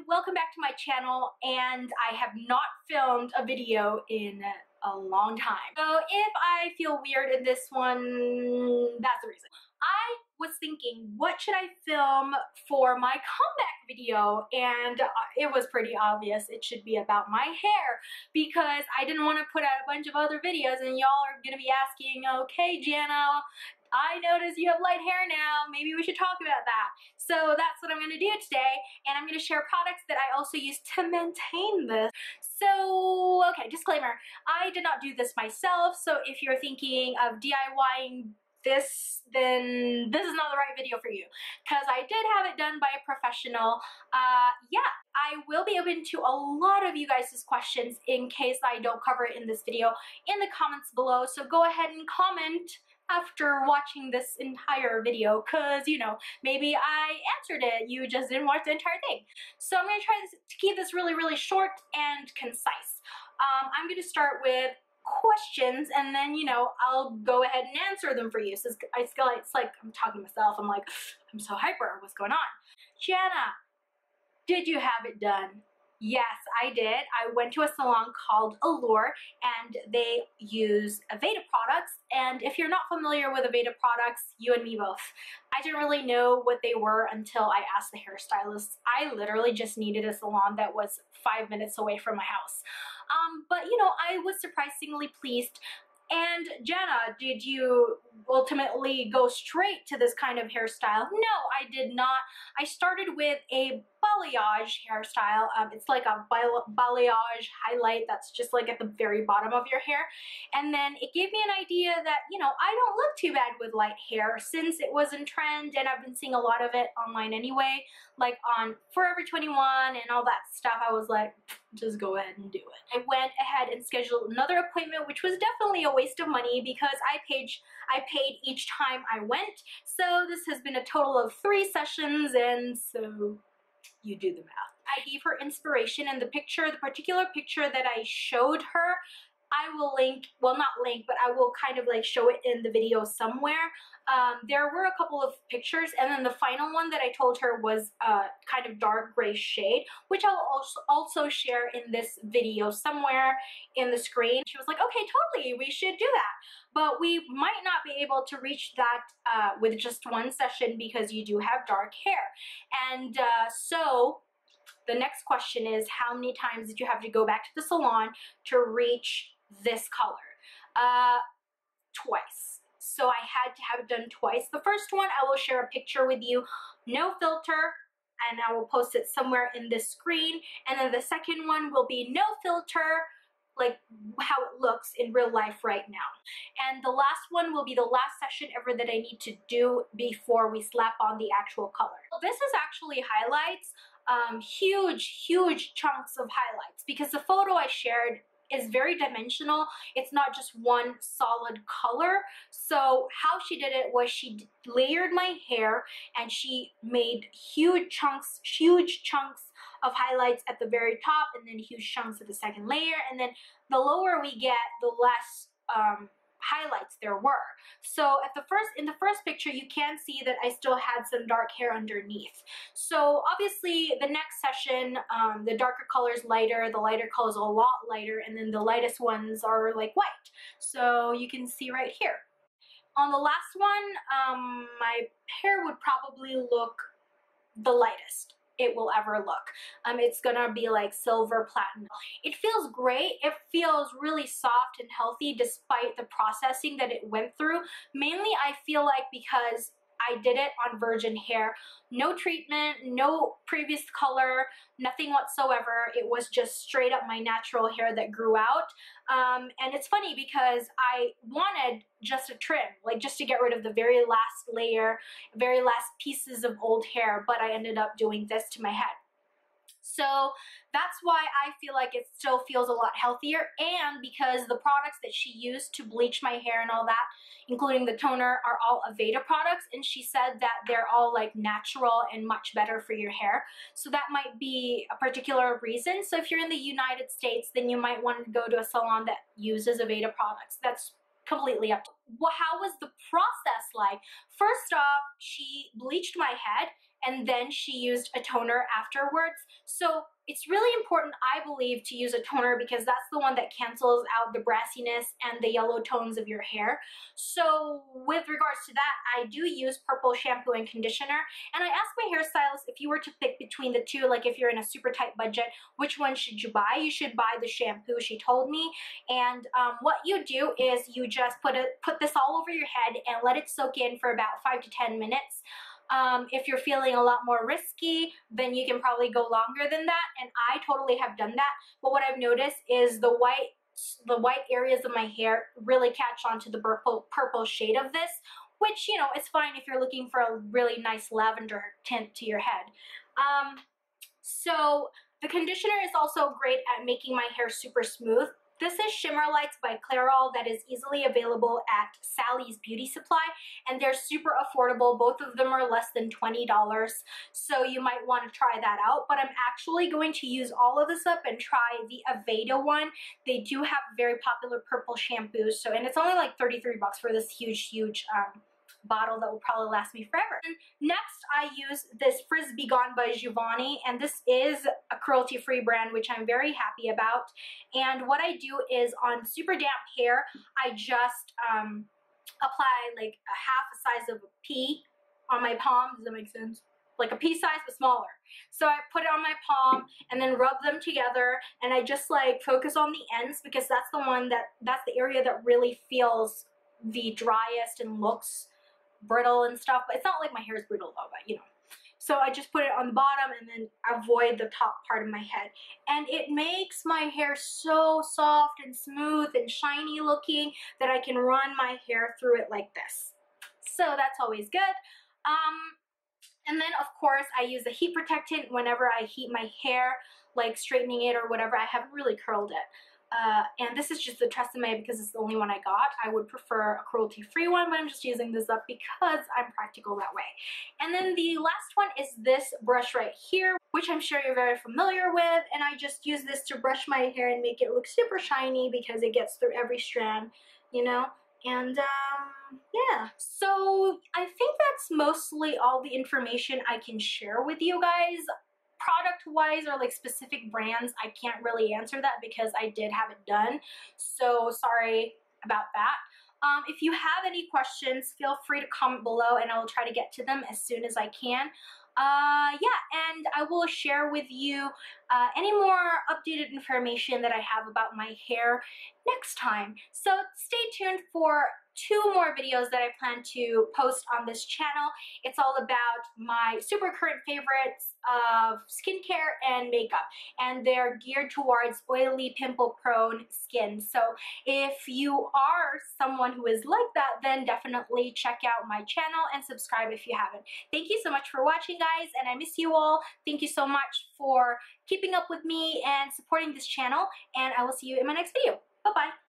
welcome back to my channel, and I have not filmed a video in a long time. So if I feel weird in this one, that's the reason. I was thinking, what should I film for my comeback video? And it was pretty obvious it should be about my hair, because I didn't want to put out a bunch of other videos and y'all are gonna be asking, okay, Jana, I notice you have light hair now, maybe we should talk about that. So that's what I'm going to do today, and I'm going to share products that I also use to maintain this. So, okay, disclaimer, I did not do this myself, so if you're thinking of DIYing this, then this is not the right video for you, because I did have it done by a professional. Yeah, I will be open to a lot of you guys' questions in case I don't cover it in this video in the comments below, so go ahead and comment after watching this entire video, because, you know, maybe I answered it, you just didn't watch the entire thing. So I'm going to try to keep this really short and concise. I'm going to start with questions, and then, you know, I'll go ahead and answer them for you. So it's like I'm talking to myself. I'm like, I'm so hyper. What's going on? Jana, did you have it done? Yes, I did. I went to a salon called Allure, and they use Aveda products. And if you're not familiar with Aveda products, you and me both. I didn't really know what they were until I asked the hairstylist. I literally just needed a salon that was 5 minutes away from my house. But, you know, I was surprisingly pleased. And Jana, did you ultimately go straight to this kind of hairstyle? No, I did not. I started with a balayage hairstyle. It's like a balayage highlight that's just like at the very bottom of your hair. And then it gave me an idea that, you know, I don't look too bad with light hair since it was in trend, and I've been seeing a lot of it online anyway, like on Forever 21 and all that stuff. I was like, just go ahead and do it. I went ahead and scheduled another appointment, which was definitely a waste of money because I paid each time I went. So this has been a total of 3 sessions, and so you do the math. I gave her inspiration, and the particular picture that I showed her, I will link, well, not link, but I will kind of like show it in the video somewhere. There were a couple of pictures, and then the final one that I told her was kind of dark gray shade, which I'll also share in this video somewhere in the screen. She was like, okay, totally, we should do that. But we might not be able to reach that with just one session because you do have dark hair. And so the next question is, how many times did you have to go back to the salon to reach this color? Twice. So I had to have it done twice. The first one, I will share a picture with you, no filter, and I will post it somewhere in this screen. And then the second one will be no filter, like how it looks in real life right now. And the last one will be the last session ever that I need to do before we slap on the actual color. Well, this is actually highlights, huge chunks of highlights, because the photo I shared is very dimensional. It's not just one solid color. So how she did it was she layered my hair, and she made huge chunks of highlights at the very top, and then huge chunks at the second layer, and then the lower we get, the less highlights there were. So in the first picture, you can see that I still had some dark hair underneath. So obviously the next session, the darker color is lighter, the lighter color is a lot lighter, and then the lightest ones are like white. So you can see right here. On the last one, my hair would probably look the lightest it will ever look. It's gonna be like silver platinum. It feels great. It feels really soft and healthy despite the processing that it went through. Mainly I feel like because I did it on virgin hair. No treatment, no previous color, nothing whatsoever. It was just straight up my natural hair that grew out. And it's funny because I wanted just a trim, like just to get rid of the very last layer, very last pieces of old hair, but I ended up doing this to my head. So that's why I feel like it still feels a lot healthier, and because the products that she used to bleach my hair and all that, including the toner, are all Aveda products, and she said that they're all like natural and much better for your hair. So that might be a particular reason. So if you're in the United States, then you might want to go to a salon that uses Aveda products. That's completely up to you. Well, how was the process like? First off, she bleached my head, and then she used a toner afterwards. So it's really important, I believe, to use a toner because that's the one that cancels out the brassiness and the yellow tones of your hair. So with regards to that, I do use purple shampoo and conditioner, and I asked my hairstylist if you were to pick between the two, like if you're in a super tight budget, which one should you buy? You should buy the shampoo, she told me. And what you do is you just put this all over your head and let it soak in for about 5 to 10 minutes. If you're feeling a lot more risky, then you can probably go longer than that, and I totally have done that. But what I've noticed is the white areas of my hair really catch on to the purple shade of this, which, you know, it's fine if you're looking for a really nice lavender tint to your head. So the conditioner is also great at making my hair super smooth. This is Shimmer Lights by Clairol that is easily available at Sally's Beauty Supply, and they're super affordable. Both of them are less than $20, so you might want to try that out. But I'm actually going to use all of this up and try the Aveda one. They do have very popular purple shampoos, so, and it's only like 33 bucks for this huge bottle that will probably last me forever. And next, I use this Frizz Be Gone by Giovanni, and this is a cruelty-free brand, which I'm very happy about. And what I do is on super damp hair, I just apply like a half a size of a pea on my palm. Does that make sense? Like a pea size but smaller. So I put it on my palm and then rub them together, and I just like focus on the ends because that's the area that really feels the driest and looks brittle and stuff, but it's not like my hair is brittle though, but you know. So I just put it on the bottom and then avoid the top part of my head, and it makes my hair so soft and smooth and shiny looking that I can run my hair through it like this. So that's always good. And then of course I use a heat protectant whenever I heat my hair, like straightening it or whatever. I haven't really curled it. And this is just the Tresemme because it's the only one I got. I would prefer a cruelty-free one, but I'm just using this up because I'm practical that way. And then the last one is this brush right here, which I'm sure you're very familiar with, and I just use this to brush my hair and make it look super shiny because it gets through every strand, you know? And yeah, so I think that's mostly all the information I can share with you guys. Product-wise or like specific brands, I can't really answer that because I did have it done, so sorry about that. If you have any questions, feel free to comment below and I will try to get to them as soon as I can. Yeah, and I will share with you any more updated information that I have about my hair next time. So stay tuned for 2 more videos that I plan to post on this channel. It's all about my super current favorites of skincare and makeup, and they're geared towards oily, pimple-prone skin. So if you are someone who is like that, then definitely check out my channel and subscribe if you haven't. Thank you so much for watching, guys, and I miss you all. Thank you so much for keeping up with me and supporting this channel, and I will see you in my next video. Bye-bye.